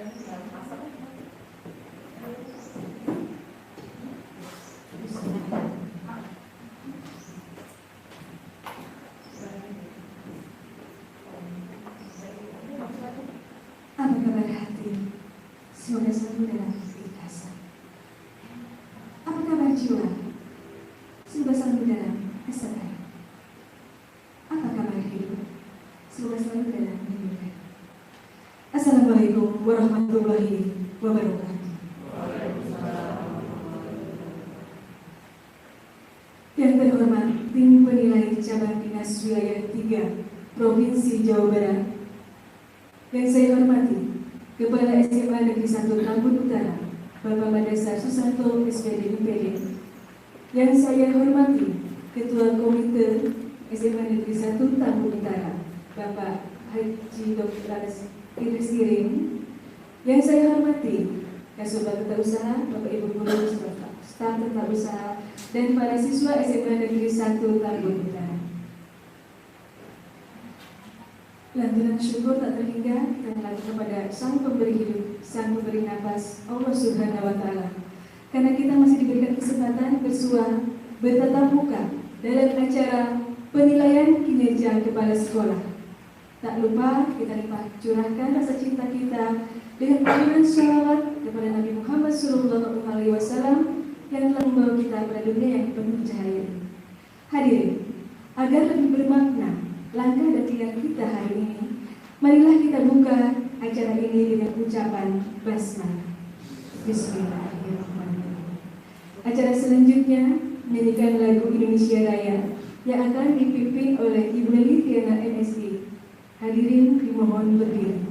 Apa kabar hati? Semoga selalu dalam keikhlasan. Apa kabar jiwa? Semoga selalu dalam kesadaran. Apa kabar hidup? Semoga selalu dalam mimpi. Assalamualaikum warahmatullahi wabarakatuh. Yang terhormat tim penilai cabang dinas wilayah 3 Provinsi Jawa Barat, yang saya hormati Kepala SMA Negeri 1 Tambun Utara Bapak Madasar Susanto SPD UPD, yang saya hormati Ketua Komite SMA Negeri 1 Tambun Utara Bapak Haji Dr. Idris Giring, yang saya hormati Kasubag Tata Usaha Bapak Ibu Guru Staf Tata Usaha dan para siswa SMA Negeri 1 Tambun Utara. Lantunan syukur tak terhingga kita lakukan kepada Sang Pemberi Hidup, Sang Pemberi Nafas, Allah Subhanahu wa Ta'ala. Karena kita masih diberikan kesempatan bersua, bertatap muka dalam acara penilaian kinerja kepala sekolah. Tak lupa kita curahkan rasa cinta kita dengan alunan sholawat kepada Nabi Muhammad SAW yang telah membawa kita pada dunia yang penuh cahaya ini. Hadirin, agar lebih bermakna langkah dan tinggal kita hari ini, marilah kita buka acara ini dengan ucapan basmalah. Bismillahirrahmanirrahim. Acara selanjutnya menyanyikan lagu Indonesia Raya yang akan dipimpin oleh Ibu Leli Tiana MSI. Hadirin dimohon berdiri.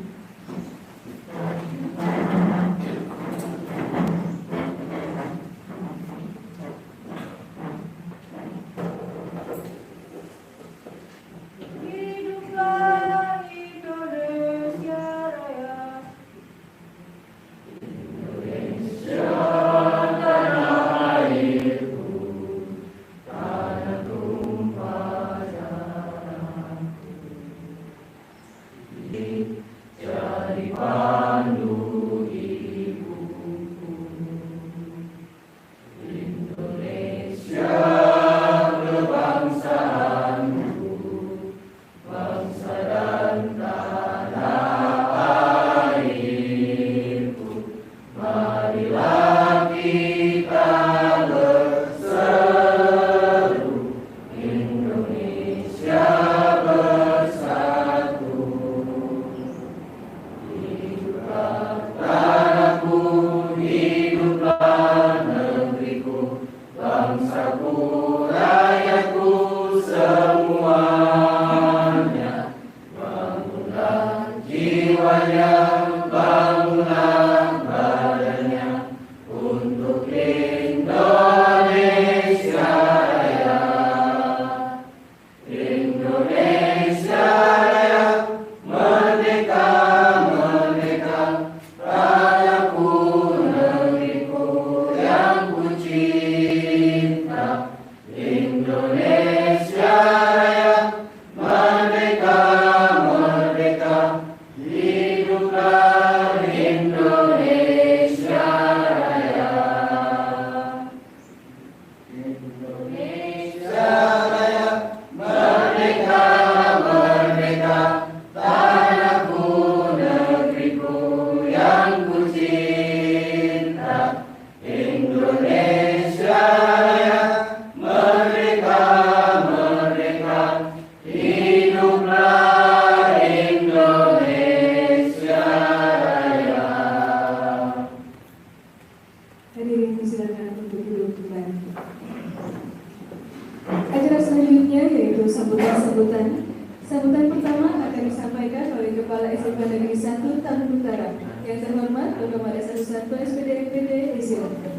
Sambutan pertama akan disampaikan oleh Kepala SMA Negeri 1 Tambun Utara. Yang terhormat Bapak Madasar Susanto SPD MPD, disilakan.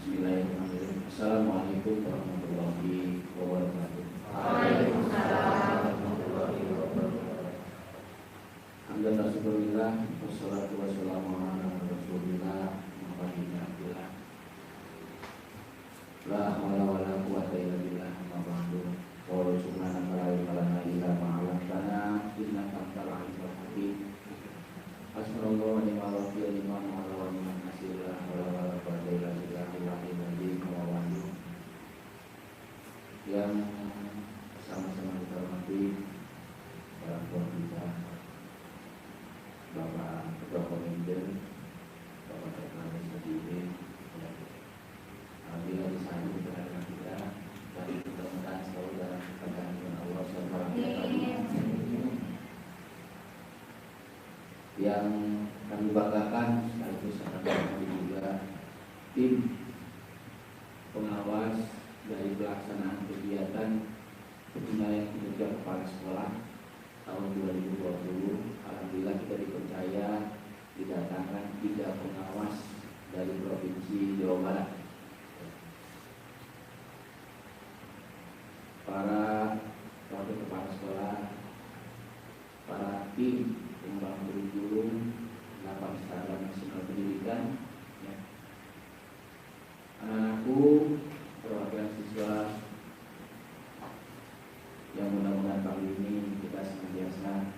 Bismillahirrahmanirrahim. Assalamualaikum warahmatullahi wabarakatuh. Waalaikumsalam warahmatullahi wabarakatuh. Alhamdulillah, syukurillah, wassalatu wassalamu ala rasulillah Muhammadillah. La haula wala quwwata illa billah. Qala subhanahu wa ta'ala la ilaha yang sama-sama kita hormati para pemerintah, Bapak Ketua Komite, Bapak Terkait seperti ini. Alhamdulillah di sana keberadaan kita dan mudah-mudahan selalu dalam keadaan dengan Allah SWT. Yang kami banggakan sekaligus kami juga tim pengawas dari pelaksanaan kegiatan penilaian kinerja kepala sekolah tahun 2020. Alhamdulillah kita dipercaya didatangkan 3 pengawas dari Provinsi Jawa Barat. Para wakil kepala sekolah, para tim pengembang kurikulum, 8 standar nasional pendidikan, ya. Anak-anakku, perwakilan siswa, yang mudah-mudahan kali ini kita senantiasa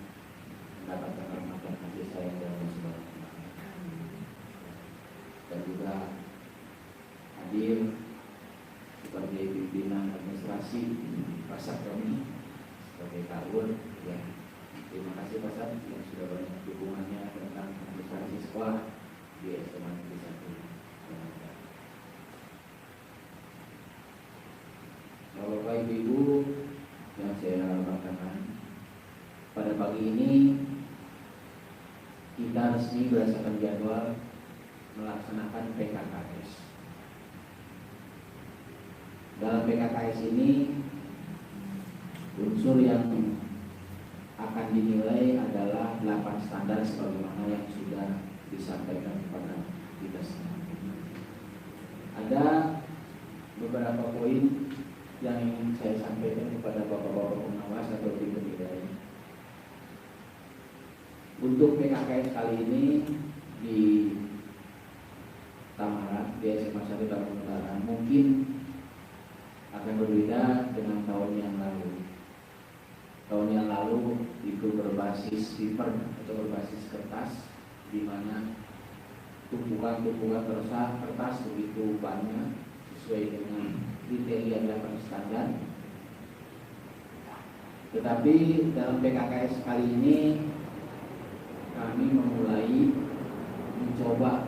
mendapatkan rahmat kasih sayang dari Allah Subhanahu wa Ta'ala. Dan juga hadir sebagai pimpinan administrasi pasar kami sebagai Kawul, ya. Terima kasih Pak Sat yang sudah banyak dukungannya tentang administrasi sekolah di SMA Negeri 1. Bapak Ibu yang saya banggakan, pada pagi ini kita resmi berdasarkan jadwal melaksanakan PKKS. Dalam PKKS ini unsur yang akan dinilai adalah 8 standar sebagaimana yang sudah disampaikan kepada kita semua. Ada beberapa poin yang ingin saya sampaikan kepada bapak-bapak pengawas atau tim penilai. Untuk PKKS kali ini di Tamara, di SMA 1 Taman Utara, mungkin akan berbeda dengan tahun yang lalu. Tahun yang lalu itu berbasis paper atau berbasis kertas, di mana tumpukan-tumpukan kertas begitu banyak sesuai dengan kriteria 8 standar. Tetapi dalam PKKS kali ini kami memulai mencoba,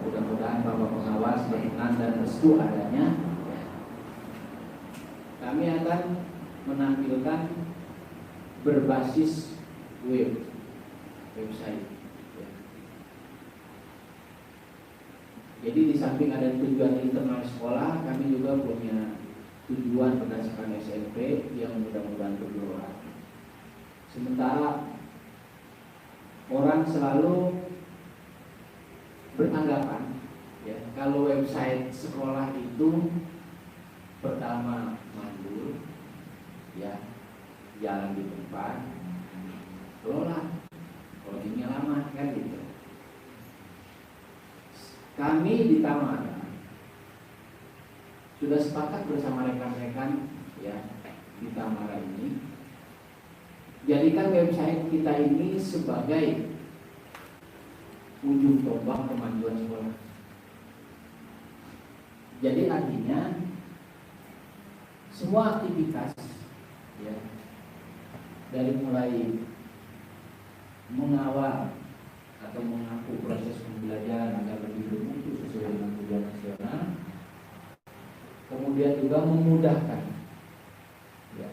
mudah-mudahan Bapak Pengawas berkenan dan restu adanya, kami akan menampilkan berbasis website. Jadi di samping ada tujuan internal sekolah, kami juga punya tujuan berdasarkan SMP yang mudah-mudahan berdoa. Sementara orang selalu beranggapan, ya, kalau website sekolah itu pertama mandul, ya, jalan di tempat, lola, loadingnya lama, kan gitu. Kami di Tamara sudah sepakat bersama rekan-rekan, ya, di Tamara ini, jadikan website kita ini sebagai ujung tombak kemajuan sekolah. Jadi artinya semua aktivitas, ya, dari mulai mengawal atau mengaku proses pembelajaran agar lebih bermutu sesuai dengan tujuan nasional, kemudian juga memudahkan, ya,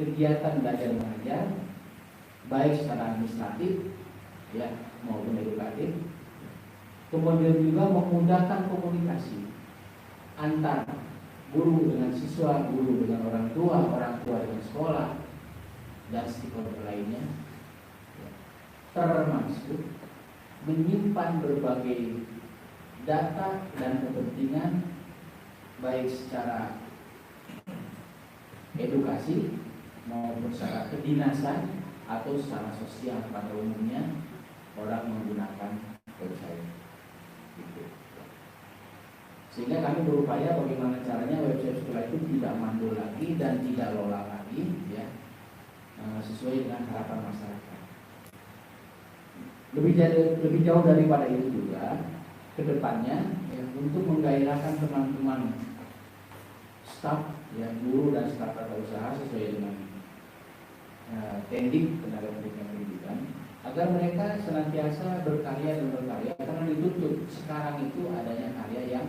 kegiatan belajar mengajar baik secara administratif, ya, maupun edukatif, kemudian juga memudahkan komunikasi antar guru dengan siswa, guru dengan orang tua dengan sekolah, dan stakeholder lainnya, ya, termasuk menyimpan berbagai data dan kepentingan baik secara edukasi maupun secara kedinasan atau secara sosial pada umumnya orang menggunakan website itu. Sehingga kami berupaya bagaimana caranya website sekolah itu tidak mandul lagi dan tidak lola lagi, ya, sesuai dengan harapan masyarakat. Lebih jauh daripada itu juga, kedepannya, ya, untuk menggairahkan teman-teman staf, ya guru dan staf tata usaha sesuai dengan tendik tenaga pendidikan pendidikan, agar mereka senantiasa berkarya dan berkarya, karena dituntut sekarang itu adanya karya yang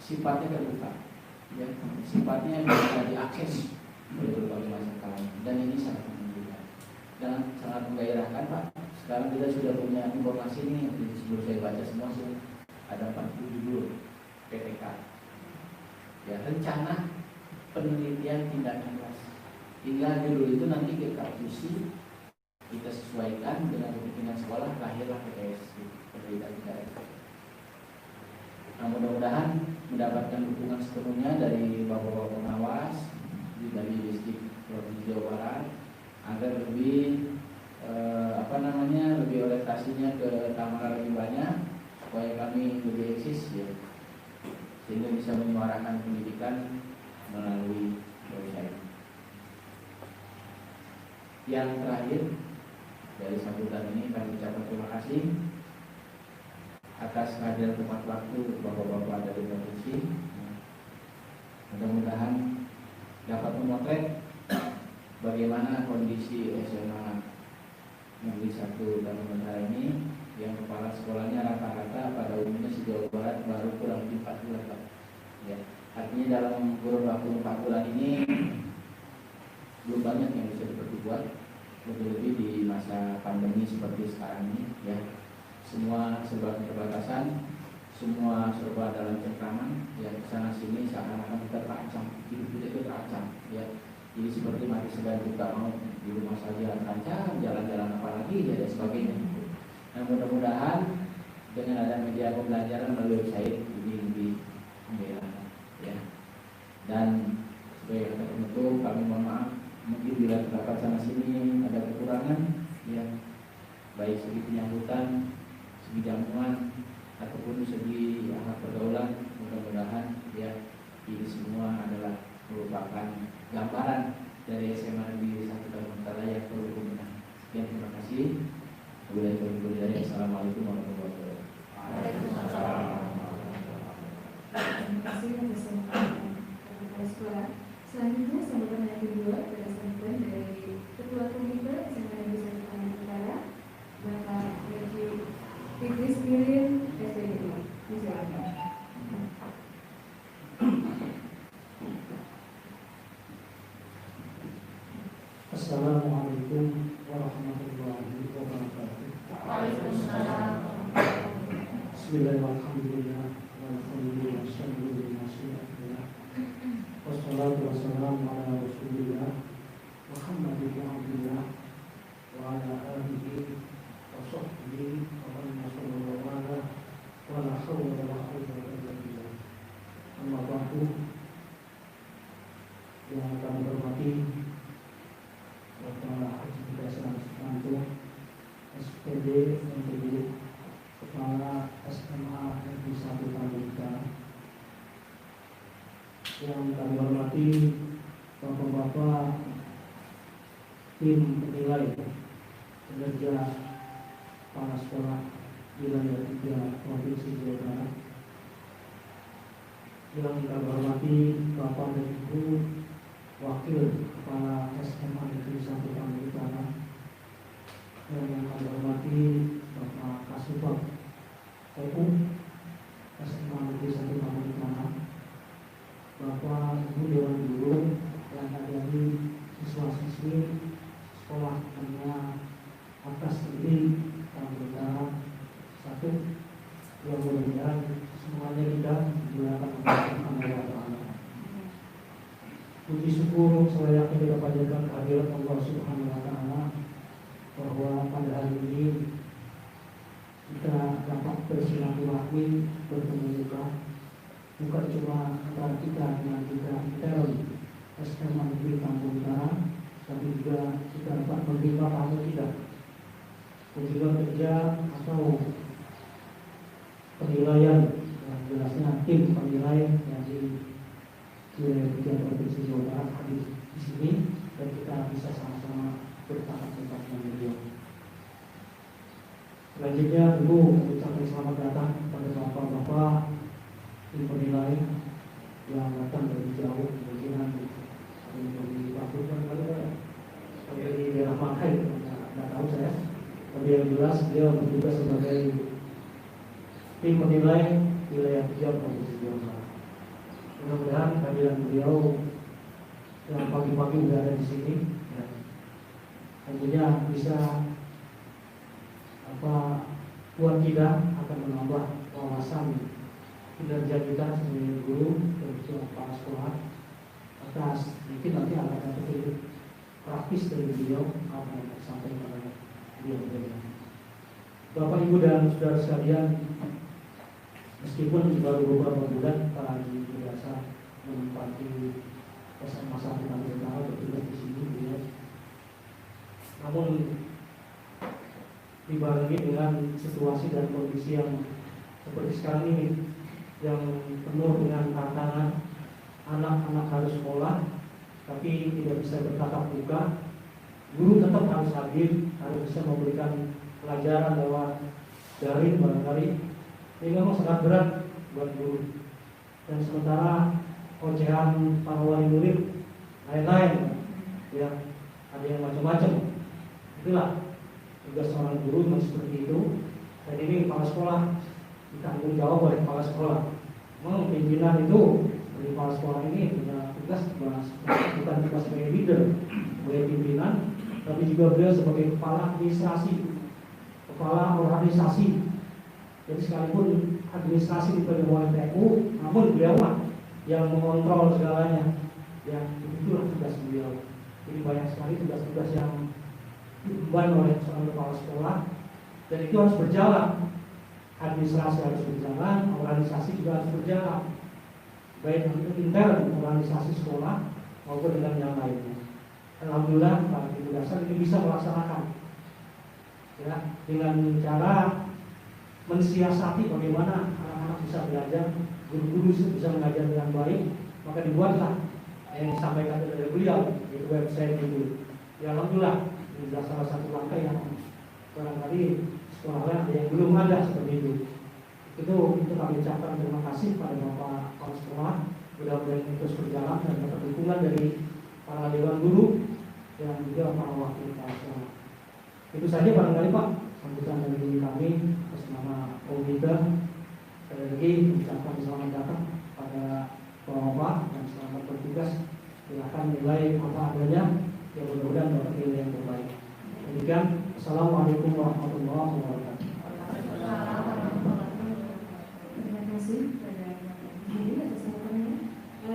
sifatnya terbuka, ya, sifatnya bisa diakses oleh berbagai macam kalangan, dan ini sangat menunjukkan dan sangat menggairahkan, Pak. Sekarang kita sudah punya informasi ini, sebelum saya baca semua sih, ada 40 judul PTK, ya, rencana penelitian tindakan keras. Hingga judul itu nanti kita usi, kita sesuaikan dengan kepentingan sekolah, lahirlah PTS, pendidikan tindakan. Nah, mudah-mudahan mendapatkan dukungan sepenuhnya dari Bapak-Bapak pengawas dari distrik Provinsi Jawa Barat, agar lebih lebih orientasinya ke Tamara lebih banyak, supaya kami lebih eksis, ya, sehingga bisa menyuarakan pendidikan melalui website. Yang terakhir dari sambutan ini kami ucapkan terima kasih atas kehadiran tepat waktu Bapak-Bapak dari provinsi. Mudah-mudahan dapat memotret bagaimana kondisi SMA Negeri 1 Tanjung Bendera ini, yang kepala sekolahnya rata-rata pada umumnya se-Jawa Barat baru kurang lebih 4 bulan, Pak. Ya, artinya dalam kurun waktu 4 bulan ini belum banyak yang bisa diperbuat, lebih-lebih di masa pandemi seperti sekarang ini, ya. Semua serba keterbatasan, semua serba dalam cengkraman, ya, kesana sini seakan-akan kita terancam, hidup kita itu terancam, ya. Jadi seperti mati segan juga mau di rumah saja terancam, jalan-jalan apalagi, ya, dan sebagainya. Nah, mudah-mudahan dengan ada media pembelajaran melalui website ini lebih membelakan, ya. Dan sebagai kata penutup, kami mohon maaf mungkin bila terdapat sana sini ada kekurangan, ya, baik segi penyambutan, segi jamuan, ataupun segi hak pergaulan. Mudah-mudahan, ya, ini semua adalah merupakan gambaran dari SMA Negeri 1 Tanjung Bendera yang perlu dibenahi. Sekian, terima kasih. Assalamualaikum warahmatullahi wabarakatuh. Terima kasih atas sambutan Kepala Sekolah. Selanjutnya sambutan yang kedua adalah sambutan dari Ketua Komite SMA Negeri 1 Tanjung Bendera, Bapak Haji Idris Mirin SPDI. Silakan. Assalamualaikum warahmatullahi wabarakatuh. Waalaikumsalam. Bismillahirrahmanirrahim. Wassalatu wassalamu ala Rasulillah Muhammadin abdillah wa ala alihi wa sahbihi wa man sallallahu ala wa la hawla wa la quwwata illa billah. Amma ba'du. Yang kami hormati Bapak Haji Dasar Sukanto, SPD MTB, Kepala SMA Negeri 1 Tanjung Bendera. Yang kami hormati Bapak-bapak tim penilai kinerja kepala sekolah wilayah 3 Provinsi Jawa Barat. Yang kami hormati Bapak dan Ibu Wakil Kepala SMA Negeri 1 Tanjung Bendera. Yang kami hormati Bapak Kasubag TU SMA Negeri 1 Tanjung Bendera, Bapak Ibu Dewan Guru yang hadiri siswa-siswi sekolah menengah atas negeri Tanjung Bendera 1, yang mudah-mudahan semuanya kita dimuliakan oleh Allah Ta'ala. Puji syukur selayaknya kita panjatkan kehadiran Allah Subhanahu Wa Ta'ala, bahwa pada hari ini kita dapat bersilaturahmi, bertemu muka, bukan cuma antara kita dengan kita intern SMA Negeri Tanjung Bendera, tapi juga kita dapat menerima tamu kita, kunjungan kerja atau penilaian, yang jelasnya tim penilai yang di wilayah Provinsi Jawa Barat hadir di sini, dan kita bisa sama-sama bertatap muka dengan beliau. Selanjutnya tentu mengucapkan selamat datang kepada bapak-bapak tim penilai yang datang dari jauh kemungkinan dari Papua atau di daerah Makai, nggak tahu saya. Tapi yang jelas dia bertugas sebagai tim penilai wilayah 3 Provinsi Jawa Barat. Mudah-mudahan kehadiran beliau yang pagi-pagi udah ada di sini, ya, tentunya bisa buat kita akan menambah wawasan kinerja kita sebagai guru dan juga kepala sekolah atas mungkin nanti akan ada petunjuk praktis dari beliau apa yang disampaikan oleh beliau. Bapak Ibu dan saudara sekalian, meskipun baru beberapa bulan Pak Haji biasa menempati SMA 1 Kalimantan Utara bertugas di sini beliau, namun dibarengi dengan situasi dan kondisi yang seperti sekarang ini yang penuh dengan tantangan. Anak-anak harus sekolah tapi tidak bisa bertatap muka, guru tetap harus hadir, harus bisa memberikan pelajaran lewat daring barangkali. Ini memang sangat berat buat guru, dan sementara ocehan para wali murid lain-lain, ya ada yang macam-macam. Itulah tugas seorang guru memang seperti itu. Dan ini kepala sekolah ditanggung jawab oleh kepala sekolah. Memang pimpinan itu dari kepala sekolah ini punya tugas bukan tugas sebagai leader, sebagai pimpinan, tapi juga beliau sebagai kepala administrasi, kepala organisasi. Jadi sekalipun administrasi dipegang oleh PU, namun beliau yang mengontrol segalanya. Ya, itulah tugas beliau. Jadi banyak sekali tugas-tugas yang diemban oleh seorang kepala sekolah, dan itu harus berjalan. Administrasi harus berjalan, organisasi juga harus berjalan, baik untuk intern organisasi sekolah maupun dengan yang lainnya. Alhamdulillah Pak Ibu Dasar ini bisa melaksanakan, ya, dengan cara mensiasati bagaimana anak-anak bisa belajar, guru-guru bisa mengajar dengan baik. Maka dibuatlah yang disampaikan dari beliau, yaitu website itu. Ya, alhamdulillah ini adalah salah satu langkah yang barangkali sekolah lain yang belum ada seperti itu. Itu kami ucapkan terima kasih pada Bapak Kepala Sekolah. Mudah-mudahan terus berjalan dan dapat dukungan dari para dewan guru dan juga para wakil kepala sekolah. Itu saja barangkali Pak sambutan dari kami atas nama Komite. Sekali lagi ucapkan selamat datang pada Bapak dan selamat bertugas. Silakan nilai apa adanya, yang mudah-mudahan dapat nilai yang terbaik. Demikian, Assalamualaikum warahmatullahi wabarakatuh. Terima kasih pada Ibu atas sambutannya.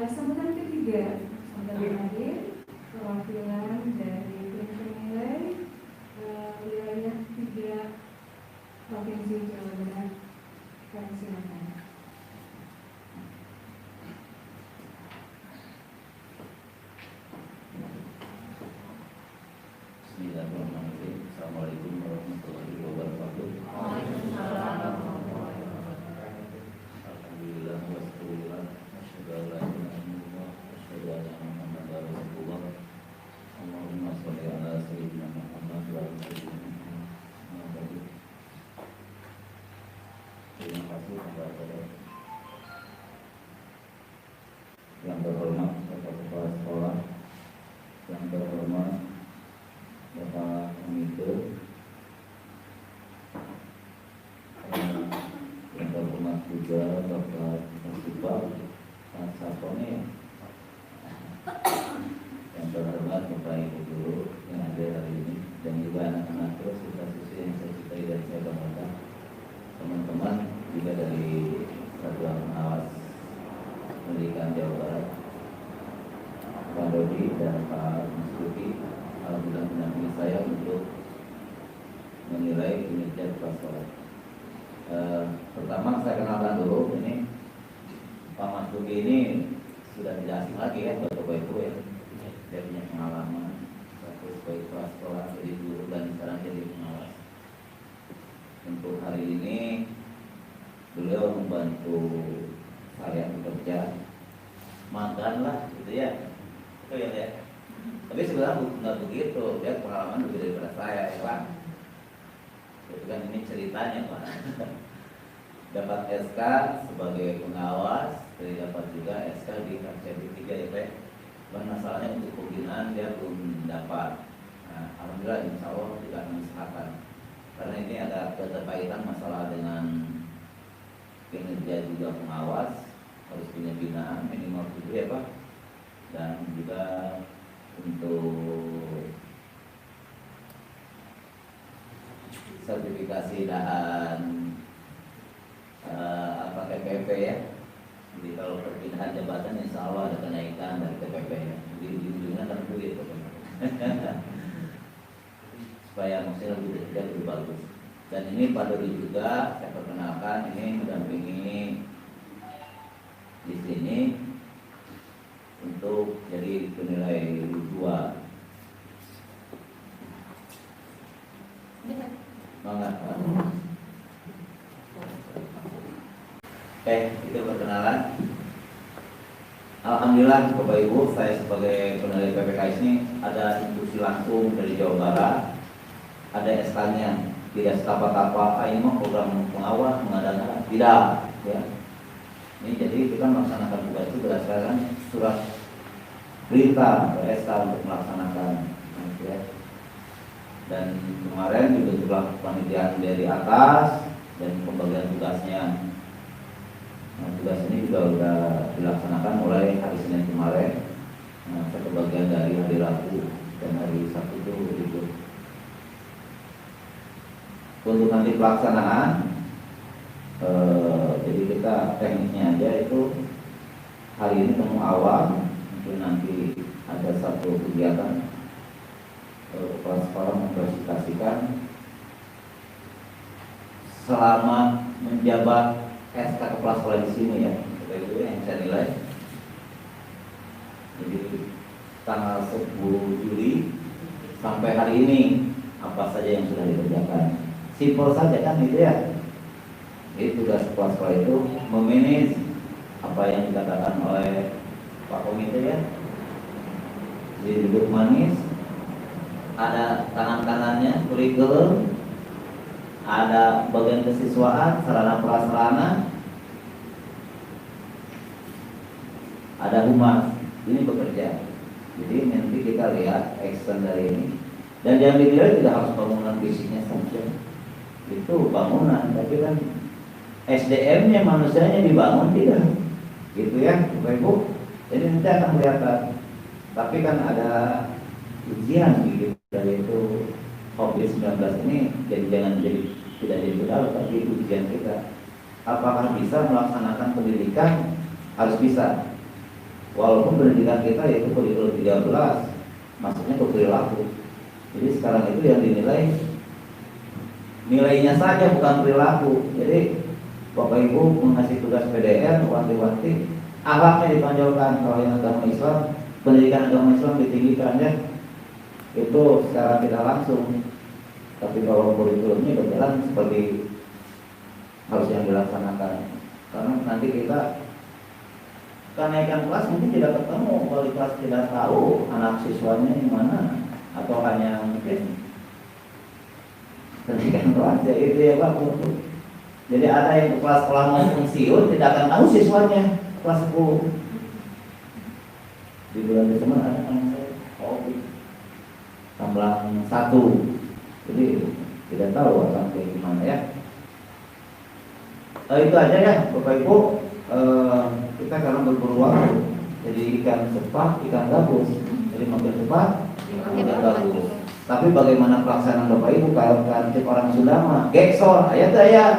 Sambutan ketiga, sambutan terakhir, perwakilan dari tim penilai wilayah 3 Provinsi Jawa Barat. Kami silakan. Bismillahirrahmanirrahim. Assalamualaikum warahmatullahi wabarakatuh. Alhamdulillah wassalatu asyhadu an la ilaha illallah wa asyhadu anna Muhammadar Rasulullah. Allahumma shalli ala sayyidina Muhammad wa ala sayyidina Muhammad. Terima kasih kepada yang terhormat Bapak Kepala Sekolah, yang terhormat Bapak Komite, yang terhormat juga Bapak Principal Pak Sapone, yang terhormat Bapak Ibu Guru yang ada hari ini, dan juga anak-anak terus kita siswa yang saya cintai dan saya banggakan, teman-teman juga dari Satuan Pengawas Pendidikan Jawa Barat, Pak Dodi dan Pak Musluki. Alhamdulillah mendampingi saya untuk menilai kinerja kepala sekolah. Pertama saya kenalkan dulu, ini Pak Mas Duki ini sudah tidak asing lagi ya buat Bapak Ibu ya. Dia punya pengalaman satu sebagai kepala sekolah, jadi guru, dan sekarang jadi pengawas. Untuk hari ini beliau membantu saya bekerja, makan lah gitu ya. Itu ya. Tapi sebenarnya nggak begitu, dia pengalaman lebih daripada saya ya Pak. Itu kan ini ceritanya Pak. Dapat SK sebagai pengawas, Jadi dapat juga SK di KCP 3 ya Pak. Cuman masalahnya untuk pembinaan dia belum dapat. Nah, alhamdulillah insya Allah juga akan diusahakan. Karena ini ada keterkaitan masalah dengan kinerja juga pengawas, harus punya binaan minimal 7 ya Pak. Dan juga untuk sertifikasi dan TPP ya. Jadi kalau perpindahan jabatan insya Allah ada kenaikan dari TPP ya. Jadi ujungnya kan duit supaya maksudnya lebih bagus. Dan ini Pak Dodi juga saya perkenalkan, ini mendampingi di sini untuk jadi penilai 2. Banget. Oke, itu perkenalan. Alhamdulillah Bapak Ibu, saya sebagai penilai PPKS ini ada instruksi langsung dari Jawa Barat, ada SK-nya, tidak setapak-tapak, ini mah program pengawas mengadakan, tidak, ya. Ini jadi kita melaksanakan tugas itu berdasarkan surat perintah SK untuk melaksanakan, ya. Dan kemarin juga setelah penelitian dari atas dan pembagian tugasnya. Nah, tugas ini juga sudah dilaksanakan mulai hari Senin kemarin. Nah, satu bagian dari hari Rabu dan hari Sabtu itu ikut. Untuk nanti pelaksanaan, jadi kita tekniknya aja itu hari ini temu awal, mungkin nanti ada satu kegiatan kepala sekolah mempresentasikan selama menjabat SK kepala sekolah di sini ya, itu yang saya nilai. Jadi tanggal 10 Juli sampai hari ini apa saja yang sudah dikerjakan. Simpel saja kan itu ya. Jadi tugas kepala sekolah itu memanage apa yang dikatakan oleh Pak Komite ya. Jadi duduk manis, ada tangan kanannya kurikulum, ada bagian kesiswaan, sarana prasarana, ada humas. Ini bekerja. Jadi nanti kita lihat action dari ini. Dan yang dinilai tidak harus bangunan fisiknya saja. Itu bangunan, tapi kan SDM-nya manusianya dibangun tidak. Gitu ya, Bapak Ibu. Jadi nanti akan kelihatan. Tapi kan ada ujian gitu, yaitu COVID-19 ini jangan jadi tidak jadi modal, tapi ujian kita. Apakah bisa melaksanakan pendidikan? Harus bisa. Walaupun pendidikan kita yaitu kurikulum 13, maksudnya ke perilaku. Jadi sekarang itu yang dinilai nilainya saja, bukan perilaku. Jadi Bapak Ibu mengasih tugas PDR, wanti-wanti, akhlaknya ditonjolkan. Kalau yang agama Islam, pendidikan agama Islam ditinggikan ya. Itu secara tidak langsung. Tapi kalau kurikulumnya berjalan seperti harus yang dilaksanakan. Karena nanti kita kenaikan kelas mungkin tidak ketemu, wali kelas tidak tahu anak siswanya yang mana, atau hanya mungkin pendidikan kelas ya itu ya Pak. Jadi ada yang kelas sekolah mau pensiun tidak akan tahu siswanya kelas 10. Di bulan Desember ada yang COVID tambah 1. Jadi tidak tahu akan kayak gimana ya. Itu aja ya Bapak Ibu. Kita sekarang berburu waktu. Jadi ikan cepat, ikan gabus. Jadi makin cepat, ikan gabus. Tapi bagaimana pelaksanaan Bapak Ibu kalau tip orang Sunda mah geksor, ayat ayat.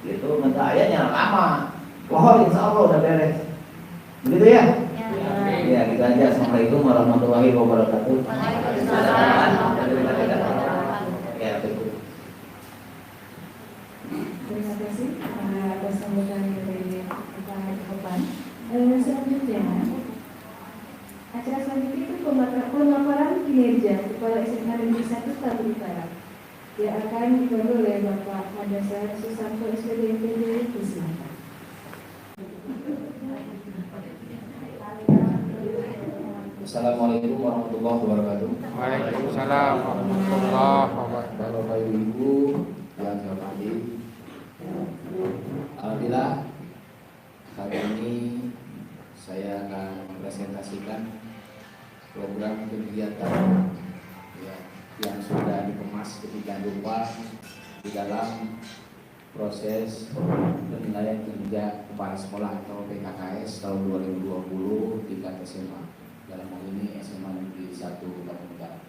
Itu minta ayatnya lama. Wah, insya Allah udah beres. Begitu ya? Ya, kita aja. Assalamualaikum warahmatullahi wabarakatuh. Terima kasih atas sambutan dari Pak Kepan. Selanjutnya, acara selanjutnya itu pemaparan kinerja Kepala SMA Negeri 1 Tambun Utara. Yang akan dipandu oleh Bapak Madasar Susanto SPD MPD Kusmata. Assalamualaikum warahmatullahi wabarakatuh. Waalaikumsalam warahmatullahi wabarakatuh. Bapak Ibu yang saya hormati, alhamdulillah hari ini saya akan mempresentasikan program kegiatan ya, yang sudah dikemas sedemikian rupa di dalam proses penilaian kinerja kepala sekolah atau PKKS tahun 2020 tingkat SMA, dalam hal ini SMA Negeri 1 Bandung Utara.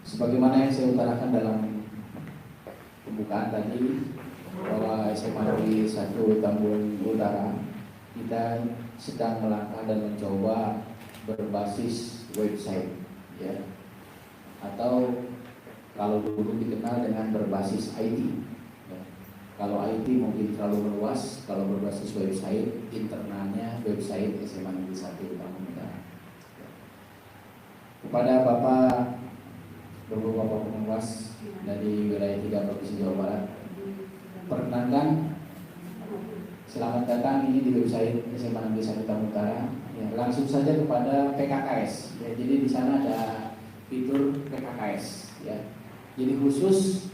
Sebagaimana yang saya utarakan dalam pembukaan tadi, bahwa SMA Negeri 1 Tambun Utara kita sedang melangkah dan mencoba berbasis website ya, atau kalau dulu dikenal dengan berbasis IT ya. Kalau IT mungkin terlalu luas, kalau berbasis website, internalnya website SMA Negeri 1 Tambun Utara ya. Kepada Bapak pengawas dari wilayah 3 Provinsi Jawa Barat, perkenankan selamat datang ini di website SMA Negeri 1 Tambun Utara. Ya, langsung saja kepada PKKS. Ya, jadi di sana ada fitur PKKS. Ya, jadi khusus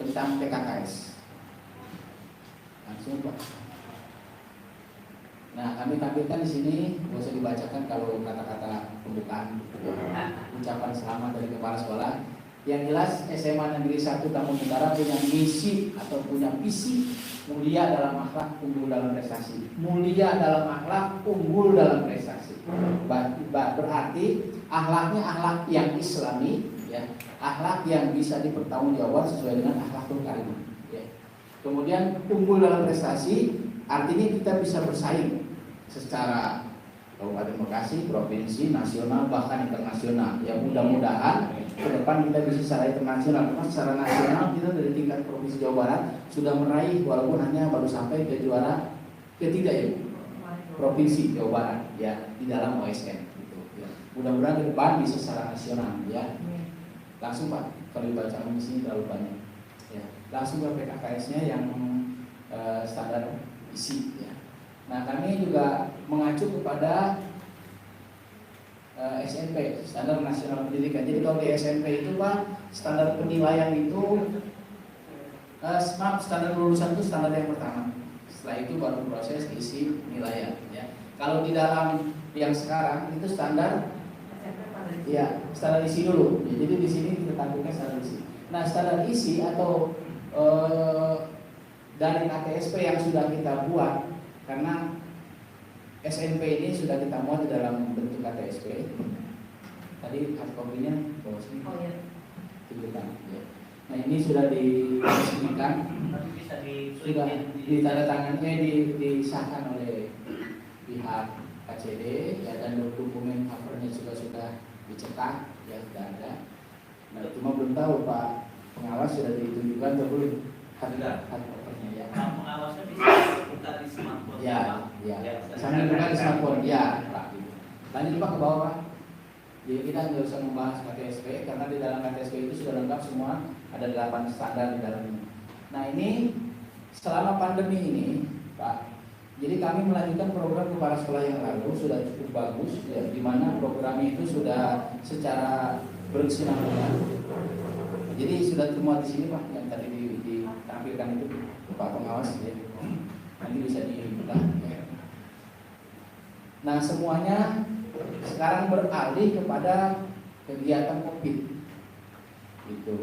tentang PKKS. Langsung Pak. Nah, kami tampilkan di sini, nggak usah dibacakan kalau kata-kata pembukaan, ucapan selamat dari kepala sekolah. Yang jelas SMA Negeri 1 Tambun Utara punya misi atau punya visi mulia dalam akhlak, unggul dalam prestasi. Mulia dalam akhlak, unggul dalam prestasi. Berarti akhlaknya akhlak yang Islami, ya, akhlak yang bisa dipertanggungjawabkan sesuai dengan akhlakul karimah. Ya. Kemudian unggul dalam prestasi, artinya kita bisa bersaing secara Kabupaten Bekasi, provinsi, nasional, bahkan internasional. Ya, mudah-mudahan ke depan kita bisa secara internasional. Karena secara nasional kita dari tingkat provinsi Jawa Barat sudah meraih, walaupun hanya baru sampai ke juara ketiga ya, provinsi Jawa Barat ya, di dalam OSN gitu, ya. Mudah-mudahan ke depan bisa secara nasional ya. Langsung Pak, kalau dibaca di sini terlalu banyak ya. Langsung ke PKKS-nya yang standar isi ya. Nah, kami juga mengacu kepada SMP, Standar Nasional Pendidikan. Jadi kalau di SMP itu Pak, standar penilaian itu standar lulusan itu standar yang pertama. Setelah itu baru proses isi penilaian ya. Kalau di dalam yang sekarang itu standar ya, standar isi dulu. Ya, jadi di sini kita tampilkan standar isi. Nah, standar isi atau dari KTSP yang sudah kita buat, karena SMP ini sudah kita muat di dalam bentuk KTSP. Tadi hard copy-nya bawa sini. Oh iya. Tunjukkan. Ya. Nah, ini sudah diresmikan, sudah ditandatangani, disahkan oleh pihak KCD ya, dan dokumen covernya juga sudah dicetak ya, sudah ada. Nah, cuma belum tahu Pak pengawas sudah ditunjukkan atau belum hard covernya ya. Nah, pengawasnya bisa buka di smartphone. Ya, ya. Sambil buka di smartphone ya, Pak. Lanjut Pak ke bawah Pak. Jadi kita nggak usah membahas KTSP karena di dalam KTSP itu sudah lengkap semua, ada 8 standar di dalamnya. Nah, ini selama pandemi ini Pak, jadi kami melanjutkan program kepala sekolah yang lalu sudah cukup bagus ya, di mana programnya itu sudah secara berkesinambungan. Jadi sudah semua di sini Pak yang tadi ditampilkan itu Pak pengawas ya. Nanti bisa dibuka ya. Nah, semuanya sekarang beralih kepada kegiatan COVID itu,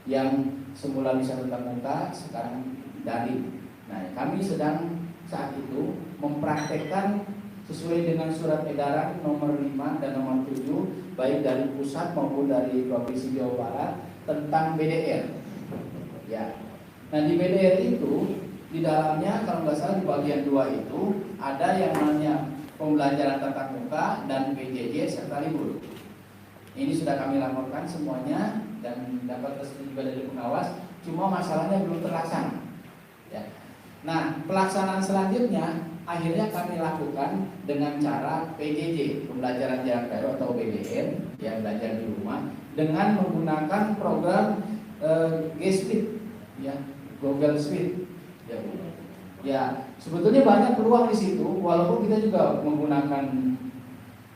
yang semula bisa tetap muka sekarang daring. Nah, kami sedang saat itu mempraktekkan sesuai dengan surat edaran nomor 5 dan nomor 7 baik dari pusat maupun dari Provinsi Jawa Barat tentang BDR ya. Nah, di BDR itu di dalamnya kalau nggak salah di bagian 2 itu ada yang namanya pembelajaran tatap muka dan PJJ serta libur. Ini sudah kami laporkan semuanya dan dapat restu juga dari pengawas. Cuma masalahnya belum terlaksana. Ya. Nah, pelaksanaan selanjutnya akhirnya kami lakukan dengan cara PJJ, pembelajaran jarak jauh atau PBM, yang belajar di rumah dengan menggunakan program G Suite, ya, Google Suite. Ya, sebetulnya banyak peluang di situ, walaupun kita juga menggunakan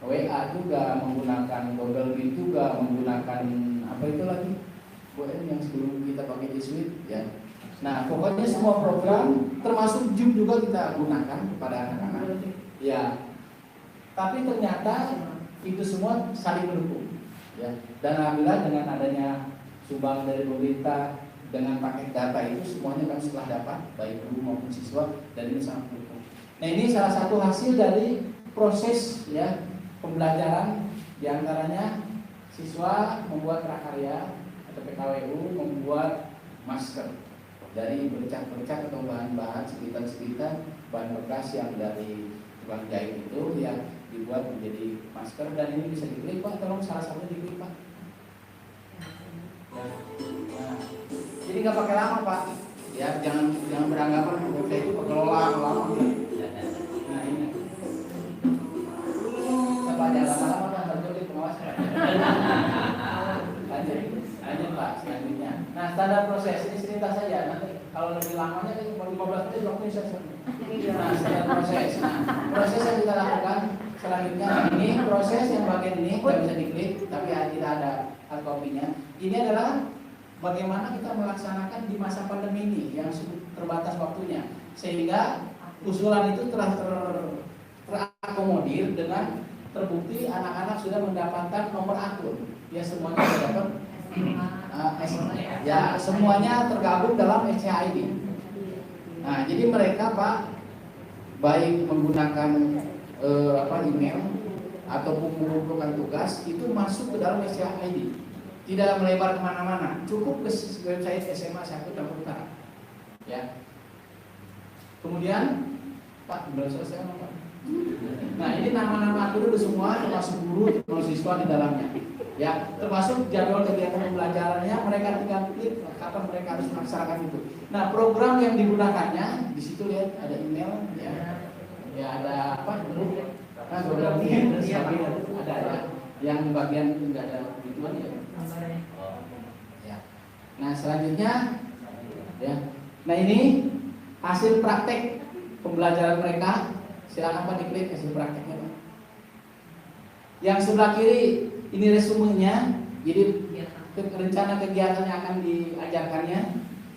WA juga, menggunakan Google Meet juga, menggunakan apa itu lagi, yang sebelum kita pakai G Suite, ya, Nah, pokoknya semua program termasuk Zoom juga kita gunakan kepada anak-anak. Ya. Tapi ternyata itu semua saling mendukung. Ya. Dan alhamdulillah dengan adanya sumbangan dari pemerintah dengan paket data itu semuanya kami setelah dapat baik guru maupun siswa dan ini sangat mendukung. Nah, ini salah satu hasil dari proses ya pembelajaran, diantaranya siswa membuat prakarya atau PKWU membuat masker dari bercak-bercak atau bahan-bahan sekitar bahan bekas yang dari tukang jahit itu yang dibuat menjadi masker dan ini bisa diklip Pak, tolong salah satunya diklip Pak. Nah, jadi nggak pakai lama Pak, ya jangan beranggapan saya itu pakai lama. Nah ini, apa aja lama-lama kan terjadi pengawas. Lanjut Pak, selanjutnya. Nah, standar proses ini cerita saja. Nanti kalau lebih lamanya kan 15 menit waktunya saya. Nah, standar proses. Nah, proses yang kita lakukan selanjutnya ini proses yang bagian ini tidak bisa diklik, tapi tidak ada hard copy-nya. Ini adalah bagaimana kita melaksanakan di masa pandemi ini yang terbatas waktunya, sehingga usulan itu telah terakomodir dengan terbukti anak-anak sudah mendapatkan nomor akun. Ya semuanya sudah dapat. Ya semuanya tergabung dalam SCID. Nah jadi mereka Pak baik menggunakan email ataupun mengumpulkan tugas itu masuk ke dalam SCID, tidak melebar kemana-mana, cukup ke website SMA 1 Campur Utara. Ya. Kemudian Pak belum selesai Pak. Nah ini nama-nama aku dulu semua termasuk guru, termasuk siswa di dalamnya. Ya, termasuk jadwal kegiatan pembelajarannya mereka tinggal klik kapan mereka harus melaksanakan itu. Nah, program yang digunakannya di situ lihat ada email ya ada apa dulu? Nah, program ini ada ya. Yang bagian itu enggak ada gituan ya. Ya. Nah, selanjutnya ya. Nah, ini hasil praktek pembelajaran mereka. Silakan Pak diklik hasil prakteknya, Pak. Yang sebelah kiri ini resumenya, jadi rencana kegiatan yang akan diajarkannya.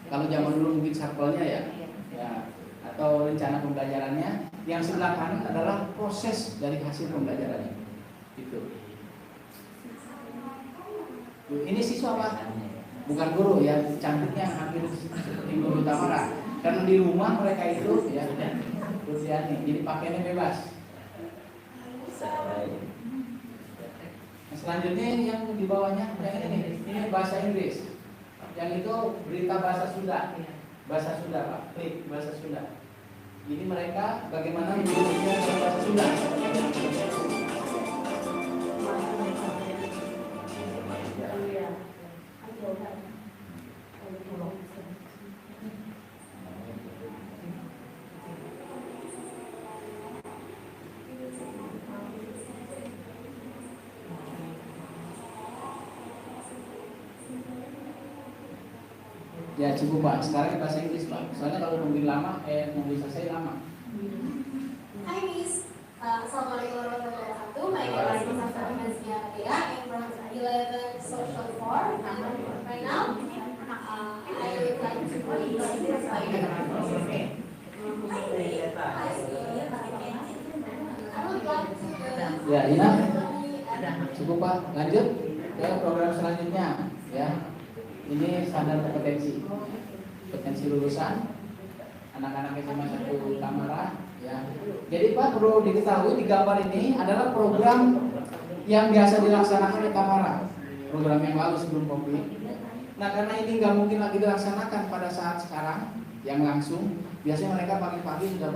Kalau zaman dulu mungkin sampelnya ya, atau rencana pembelajarannya. Yang sebelah kanan adalah proses dari hasil pembelajarannya. Itu. Ini siswa Pak, bukan guru ya, cantiknya hampir seperti guru Tamara. Karena di rumah mereka itu ya, jadi pakaiannya bebas. Selanjutnya yang di bawahnya yang ini bahasa Inggris. Yang itu berita bahasa Sunda. Bahasa Sunda Pak, klik bahasa Sunda. Ini mereka bagaimana menulisnya dalam bahasa Sunda. Ya cukup Pak, sekarang bahasa Inggris Pak. Soalnya kalau nungguin lama, nungguin selesai lama. Hi Miss, Assalamualaikum warahmatullahi wabarakatuh. My name is Safari Nazia Katia. I'm from 11 Social 4. Right now, I would like to introduce my Ya, Ina. Cukup Pak, lanjut ke program selanjutnya ya. Ini standar kompetensi lulusan anak-anak SMA 1 Tamara ya. Jadi Pak perlu diketahui di gambar ini adalah program yang biasa dilaksanakan di Tamara, program yang lalu sebelum Covid. Nah karena ini nggak mungkin lagi dilaksanakan pada saat sekarang yang langsung, biasanya mereka pagi-pagi sudah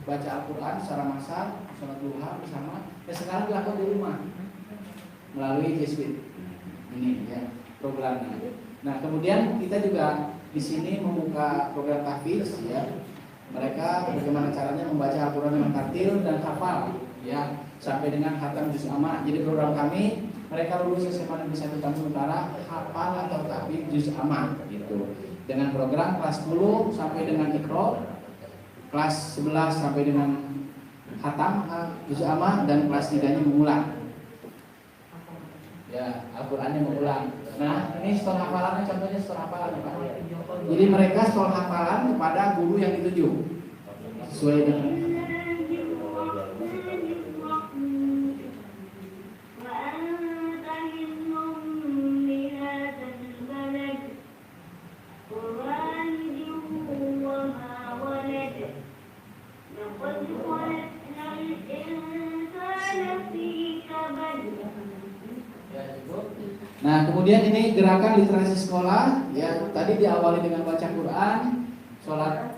baca Al-Quran secara massal, sholat duha bersama. Dan sekarang dilakukan di rumah melalui Jesuit ini ya programnya. Nah kemudian kita juga di sini membuka program tahfiz ya. Mereka bagaimana caranya membaca Al-Quran dengan tartil dan hafal ya sampai dengan khatam juz amma. Jadi program kami mereka lulus SMA Negeri 1 Campur Utara hafal atau tahfiz juz amma gitu. Dengan program kelas 10 sampai dengan Iqra, kelas 11 sampai dengan khatam juz amma dan kelas 3-nya mengulang. Ya, Al-Qur'annya mengulang. Nah, ini store hafalannya, contohnya store hafalan Pak. Jadi mereka store hafalan kepada guru yang dituju sesuai dengan Nah, kemudian ini gerakan literasi sekolah, ya tadi diawali dengan baca Quran, sholat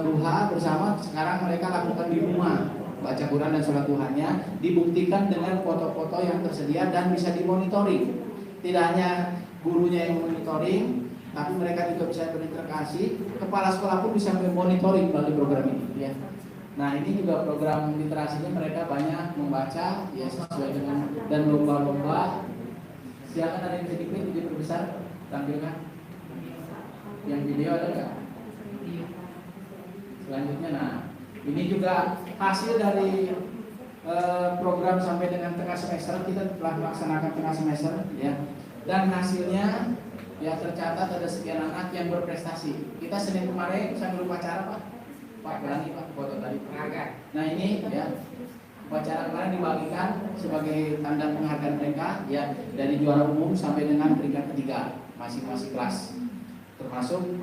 duha bersama. Sekarang mereka lakukan di rumah, baca Quran dan sholat duhanya, dibuktikan dengan foto-foto yang tersedia dan bisa dimonitoring. Tidak hanya gurunya yang monitoring, tapi mereka juga bisa berinteraksi. Kepala sekolah pun bisa memonitoring melalui program ini. Ya. Nah, ini juga program literasinya mereka banyak membaca, ya sesuai dengan dan lomba-lomba. Silakan ada yang bisa diklik, diperbesar, tampilkan. Yang video ada nggak? Selanjutnya, nah ini juga hasil dari program sampai dengan tengah semester. Kita telah melaksanakan tengah semester, ya. Dan hasilnya, ya tercatat ada sekian anak yang berprestasi. Kita Senin kemarin sambil upacara Pak. Pak berani Pak foto tadi. Nah ini, ya. Upacara kemarin dibagikan sebagai tanda penghargaan mereka, ya, dari juara umum sampai dengan peringkat ketiga masing-masing kelas, termasuk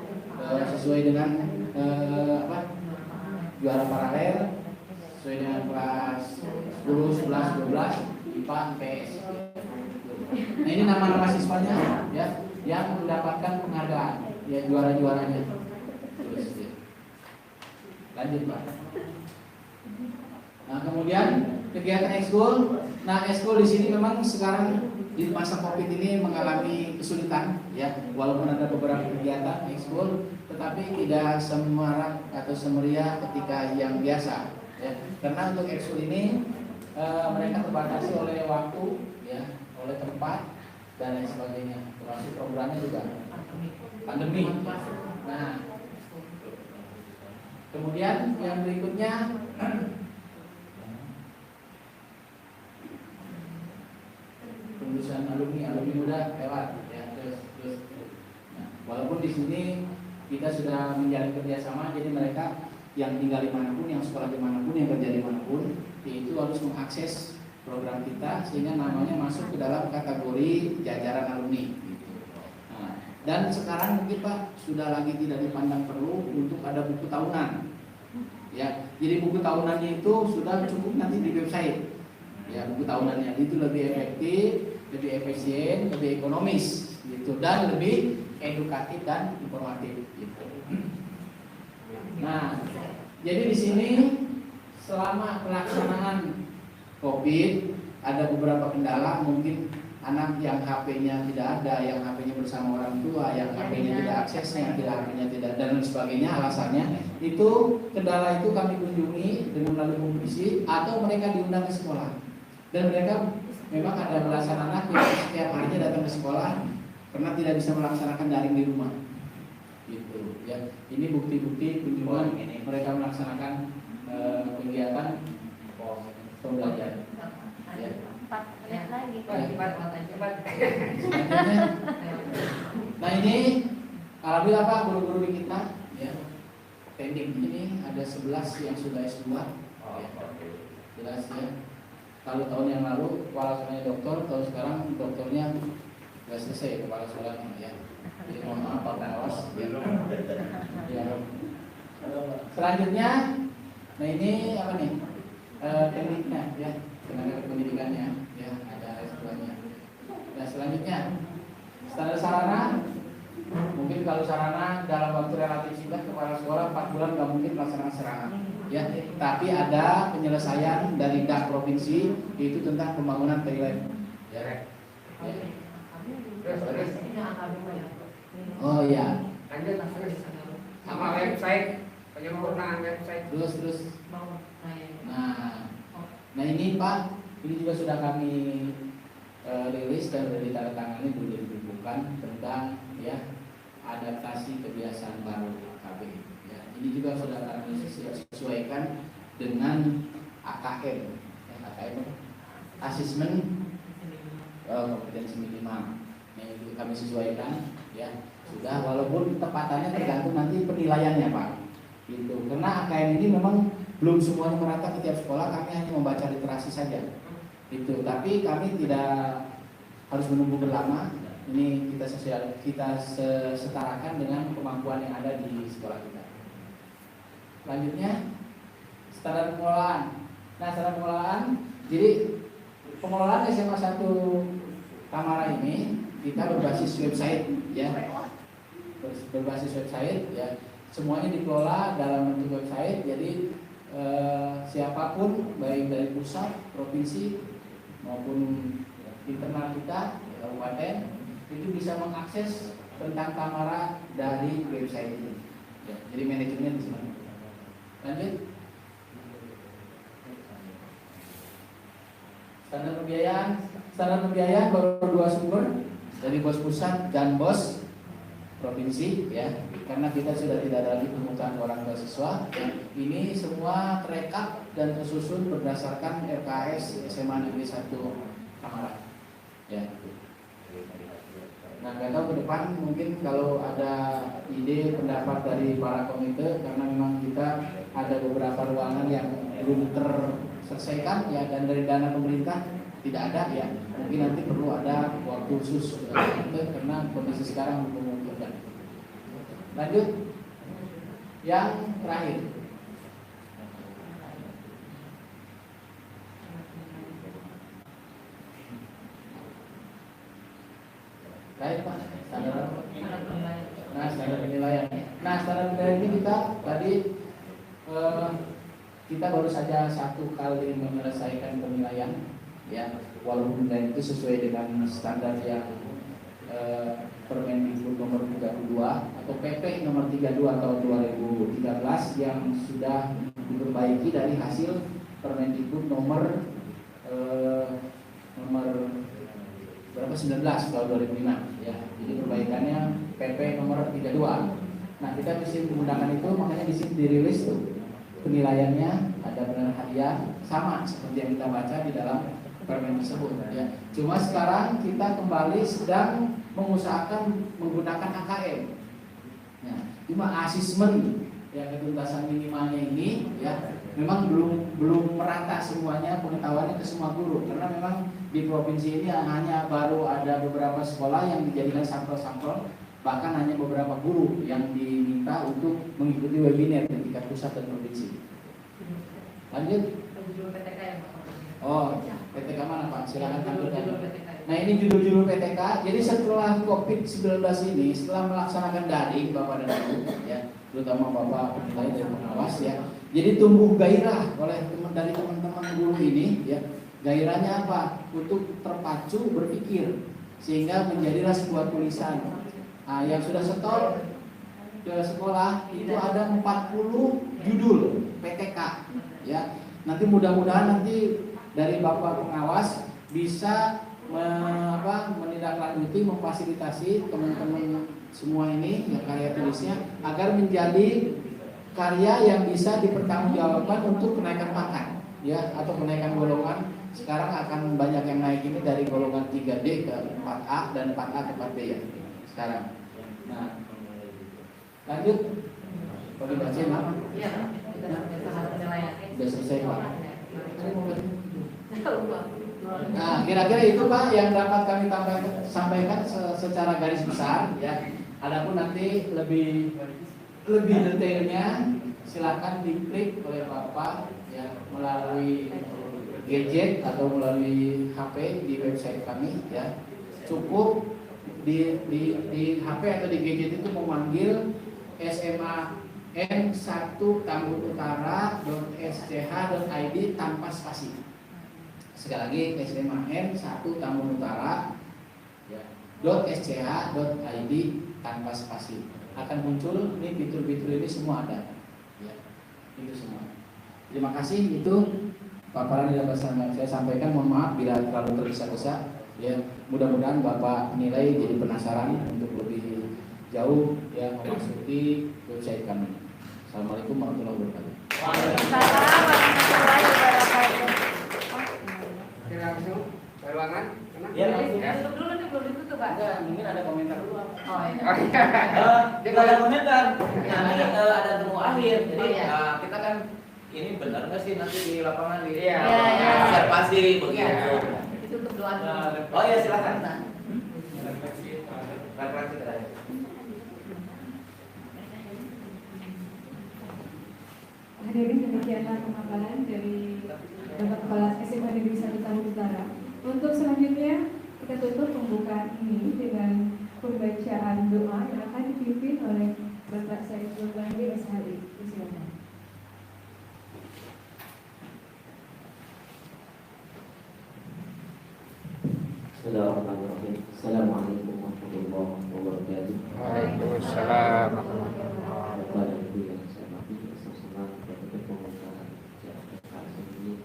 sesuai dengan juara paralel sesuai dengan kelas 10, 11, 12 IPA, IPS. Nah ini nama-nama siswanya, ya, yang mendapatkan penghargaan, ya juara-juaranya. Terus, ya. Lanjut Pak. Nah, kemudian kegiatan ekskul. Nah, ekskul di sini memang sekarang di masa Covid ini mengalami kesulitan, ya. Walaupun ada beberapa kegiatan ekskul, tetapi tidak semarak atau semeriah ketika yang biasa, ya. Karena untuk ekskul ini mereka terbatasi oleh waktu, ya, oleh tempat dan lain sebagainya. Termasuk programnya juga pandemi. Nah, kemudian yang berikutnya lulusan alumni muda lewat, ya, terus. Nah, walaupun di sini kita sudah menjalin kerjasama, jadi mereka yang tinggal dimanapun, yang sekolah dimanapun, yang kerja dimanapun, itu harus mengakses program kita sehingga namanya masuk ke dalam kategori jajaran alumni. Gitu. Nah, dan sekarang mungkin Pak sudah lagi tidak dipandang perlu untuk ada buku tahunan, ya. Jadi buku tahunannya itu sudah cukup nanti di website. Ya, buku tahunannya itu lebih efektif, lebih efisien, lebih ekonomis, gitu, dan lebih edukatif dan informatif, gitu. Nah, jadi di sini selama pelaksanaan COVID ada beberapa kendala, mungkin anak yang HP-nya tidak ada, yang HP-nya bersama orang tua, yang HP-nya tidak aksesnya, tidak HP-nya tidak, dan sebagainya. Alasannya itu kendala itu kami kunjungi dengan melalui kompetisi atau mereka diundang ke sekolah. Dan mereka memang ada belasan anak yang setiap harinya datang ke sekolah karena tidak bisa melaksanakan daring di rumah. Gitu, ya. Ini bukti-bukti kunjungan mereka melaksanakan kegiatan pembelajaran. Ya. Nah ini alhamdulillah Pak, guru-guru di kita, ya. Teknik ini ada 11 yang sudah S2. Ya. Jelas, ya. Kalau tahun yang lalu kepala sekolahnya dokter, tahun sekarang dokternya sudah selesai kepala sekolahnya, ya. Jadi mohon maaf Pak Pengawas, ya. Ya. Selanjutnya, nah ini apa nih? Tekniknya, ya, tenaga pendidikannya, ya, ada S2-nya. Nah selanjutnya standar sarana, mungkin kalau sarana dalam waktu relatif singkat kepala sekolah 4 bulan nggak mungkin melaksanakan sarana, ya. Tapi ada penyelesaian dari DAK provinsi itu tentang pembangunan toilet, ya. Oh ya. Sama website, penyempurnaan website. Terus. Nah ini Pak, ini juga sudah kami rilis dan sudah ditandatangani dulu dibukukan tentang, ya, adaptasi kebiasaan baru AKB. Ya, ini juga sudah kami sesuaikan dengan AKM, AKM Asesmen Kompetensi Minimal. Ini kami sesuaikan ya. Sudah, walaupun tepatannya tergantung nanti penilaiannya Pak. Gitu. Karena AKM ini memang belum semuanya merata ke tiap sekolah, kami hanya membaca literasi saja. Gitu. Tapi kami tidak harus menunggu berlama. Ini kita setarakan dengan kemampuan yang ada di sekolah kita. Selanjutnya standar pengelolaan. Nah, standar pengelolaan, jadi pengelolaan SMA 1 Tamara ini kita berbasis website ya. Berbasis website ya. Semuanya dikelola dalam bentuk website. Jadi siapapun baik dari pusat, provinsi maupun internal kita, kabupaten itu bisa mengakses tentang Tamara dari website ini. Ya, jadi manajemennya di sini. Lanjut. Standar pembiayaan baru 2 sumber, dari BOS pusat dan BOS provinsi ya. Karena kita sudah tidak ada lagi pungutan orang tua siswa. Ini semua terekap dan tersusun berdasarkan RKS SMA Negeri 1 Tamara. Ya. Nah, nggak tahu ke depan mungkin kalau ada ide pendapat dari para komite, karena memang kita ada beberapa ruangan yang belum terselesaikan ya, dan dari dana pemerintah tidak ada ya. Mungkin nanti perlu ada waktu khusus karena kondisi sekarang belum memungkinkan. Lanjut, yang terakhir. Baik Pak, standar penilaian. Nah, standar penilaian. Nah, standar penilaian ini kita tadi kita baru saja 1 kali menyelesaikan penilaian, ya. Walaupun penilaian itu sesuai dengan standar yang Permendikbud nomor 32 atau PP nomor 32 tahun 2013 yang sudah diperbaiki dari hasil Permendikbud nomor berapa 19 tahun 2005 ya. Jadi perbaikannya PP nomor 32. Nah, kita mesti menggunakan itu, makanya di sini dirilis tuh penilaiannya, ada benar hadiah sama seperti yang kita baca di dalam permen tersebut ya. Cuma sekarang kita kembali sedang mengusahakan menggunakan AKM. Ya, cuma asesmen yang ketuntasan minimalnya ini ya memang belum merata semuanya pengetahuannya ke semua guru, karena memang di provinsi ini hanya baru ada beberapa sekolah yang dijadikan sampel-sampel, bahkan hanya beberapa guru yang diminta untuk mengikuti webinar di tingkat pusat dan provinsi. Lanjut. Oh, PTK mana Pak? Silakan tampilkan. Nah, ini judul-judul PTK. Jadi setelah COVID-19 ini, setelah melaksanakan daring Bapak dan Ibu ya, terutama Bapak penilai dan pengawas ya. Jadi tumbuh gairah oleh dari teman-teman guru ini ya. Gairahnya apa? Untuk terpacu berpikir sehingga menjadilah sebuah tulisan. Nah, yang sudah setor ke sekolah itu ada 40 judul PTK ya. Nanti mudah-mudahan nanti dari Bapak pengawas bisa menindaklanjuti, memfasilitasi teman-teman semua ini yang karya tulisnya agar menjadi karya yang bisa dipertanggungjawabkan untuk kenaikan pangkat ya, atau kenaikan golongan. Sekarang akan banyak yang naik ini dari golongan 3D ke 4A dan 4A ke 4B ya sekarang. Nah, lanjut. Kalau dibaca apa? Iya, sudah selesai Pak. Nah, kira-kira itu Pak yang dapat kami sampaikan secara garis besar ya. Adapun nanti lebih detailnya silakan diklik oleh Bapak ya melalui gadget atau melalui HP di website kami ya. Cukup di HP atau di gadget itu memanggil sman1tambunutara.sch.id tanpa spasi. Sekali lagi sman1tambunutara ya, .sch.id tanpa spasi. Akan muncul ini fitur-fitur ini semua ada ya, itu semua. Terima kasih, itu paparan yang dapat saya sampaikan. Mohon maaf bila terlalu tergesa-gesa ya. Mudah-mudahan Bapak nilai jadi penasaran untuk lebih jauh ya memasuki website kami. Assalamualaikum warahmatullahi wabarakatuh. Waalaikumsalam warahmatullahi wabarakatuh. ruangan. Mana? Ya, langsung. Ya. Tutup dulu nih, belum ditutup Pak. Enggak, mungkin ada komentar dulu. Oh iya. Oh, iya. Tidak ada komentar. Nah, ini ada temu akhir. Jadi Oh, iya. kita kan ini benar nggak sih nanti di lapangan di Iya. Iya. observasi begitu. Iya. Ditutup doa dulu. Oh ya silakan. Nah. Refleksi terakhir. Hadirin, demikianlah pemaparan dari Bapak Kepala SMA Negeri 1 Tambun Utara. Untuk selanjutnya kita tutup pembukaan ini dengan pembacaan doa yang akan dipimpin oleh Bapak Saiful Bahri SHI. Silakan. Bismillahirrahmanirrahim. Assalamualaikum warahmatullahi wabarakatuh. Waalaikumsalam. Kepada Ibu yang saya hormati, bersama kepada pengusaha ini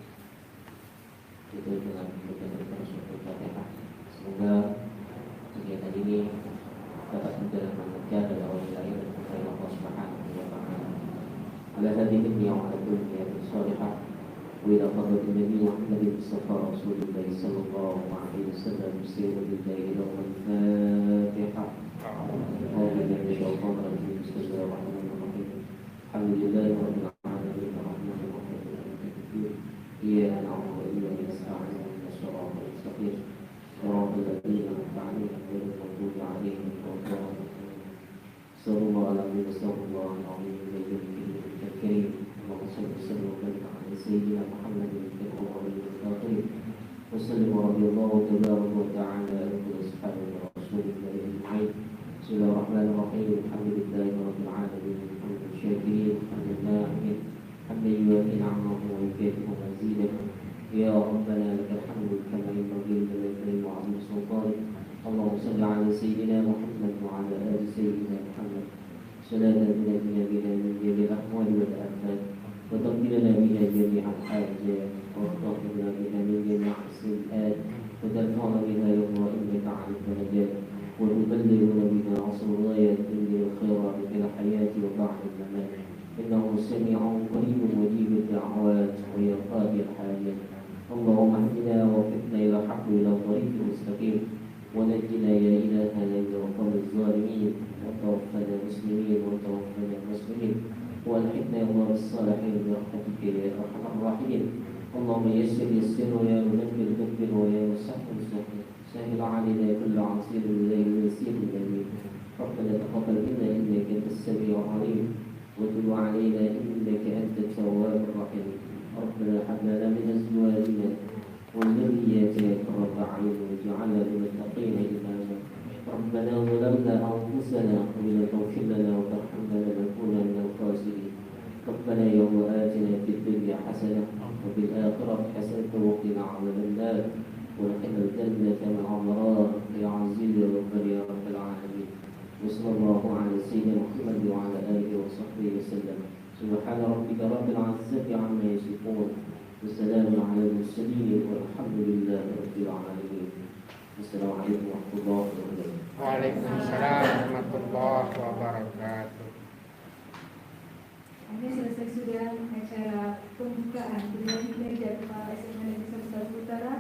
itu dengan berbagai suatu Fatihah. Semoga kegiatan ini dapat berjalan lancar dan awal dari Allah Subhanahu wa taala. Ala hadhihi yang ala kulli salihah wa ila fadlati Nabi Muhammad Mustafa Rasulullah sallallahu alaihi wasallam sirru billahi wa al-Fatihah. Alhamdulillah rabbil alamin arrahmanir rahim iyyaka na'budu wa iyyaka nasta'in ihdinas siratal mustaqim siratal ladzina an'amta 'alaihim ghairil maghdubi 'alaihim waladdallin sallallahu alaihi wasallam وصلى وبارك على سيدنا محمد وسلم رضي الله تبارك وتعالى عن كل اصحابه ورسول الله اجمعين. بسم الله الرحمن الرحيم. الحمد لله رب العالمين حمد الشاكرين حمد الناعمين حمدا يوافي نعمه ويكافئ مزيده. يا ربنا لك الحمد كما ينبغي لجلال وعظيم سلطانك. اللهم صل على سيدنا محمد وعلى ال سيدنا محمد صلاة تنجينا بها من جميع الاحوال والافات وتغفر لنا بها جميع الحاجات وتغفر بها من جميع السيئات وترفعنا بها يوم انك على الدرجات وتبلغنا بها عصر الغايات من الخيرات في الحياه وبعد الممات انه سميع قريب مجيب الدعوات ويا قاضي الحاجات. اللهم اهدنا ووفقنا الى الحق والى الطريق المستقيم ونجنا يا الهنا من القوم الظالمين وتوفنا مسلمين وتوفنا مسلمين والحقنا يا الله بالصالحين برحمتك يا ارحم الراحمين. اللهم يسر ويا مدبر دبر ويا مسهل مسهل سهل علينا كل عصير الليل يسير الجميل. ربنا تقبل منا انك انت السميع العليم وتب علينا انك انت التواب الرحيم. ربنا هب لنا من ازواجنا وذرياتنا قرة اعين واجعلنا للمتقين اماما. ربنا ظلمنا انفسنا وان لم تغفر لنا وترحمنا لنكون من الخاسرين. ربنا يوم آتنا في الدنيا حسنة وفي الآخرة حسنة وقنا عذاب النار وادخلنا الجنة مع الأبرار يا عزيز يا غفار يا رب العالمين. وصلى الله على سيدنا محمد وعلى آله وصحبه وسلم. سبحان ربك رب العزة عما يصفون وسلام على المرسلين والحمد لله رب العالمين. السلام عليكم ورحمة الله وبركاته. Waalaikumsalam warahmatullahi wabarakatuh. Ini selesai sudah acara pembukaan Kedua Kinerja Kepala SMA Negeri 1 Tambun Utara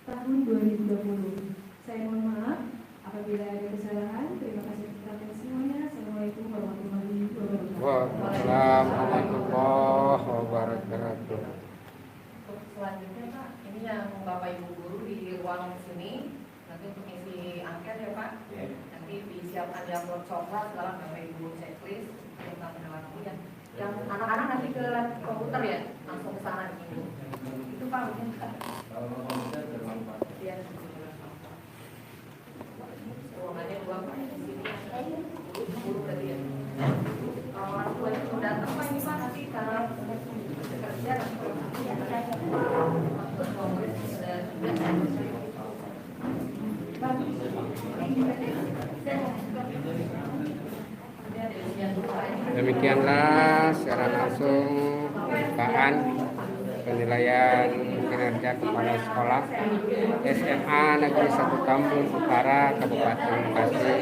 tahun 2020. Saya mohon maaf apabila ada kesalahan. Terima kasih kepada semuanya. Assalamualaikum warahmatullahi wabarakatuh. Waalaikumsalam warahmatullahi wabarakatuh. Untuk selanjutnya Pak, ini yang Bapak Ibu guru di ruang sini nanti untuk isi angket ya Pak. Nanti disiapkan di amplop coklat sekarang Bapak Ibu checklist tentang perilaku ya. Yang anak-anak nanti ke lab komputer ya, langsung ke sana gitu. Itu Pak mungkin Pak. Kalau komputer bermanfaat. Iya. Ruangannya dua Pak di sini. Guru berarti ya. Kalau orang tua itu datang Pak ini Pak nanti karena kerja Demikianlah secara langsung pembukaan penilaian kinerja kepala sekolah SMA Negeri 1 Tambun Utara Kabupaten Bekasi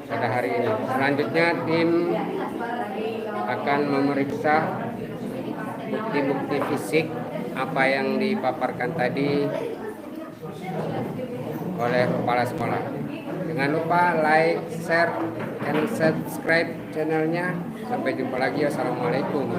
pada hari ini. Selanjutnya tim akan memeriksa bukti-bukti fisik apa yang dipaparkan tadi oleh kepala sekolah. Jangan lupa like, share, dan subscribe channelnya. Sampai jumpa lagi. Wassalamualaikum.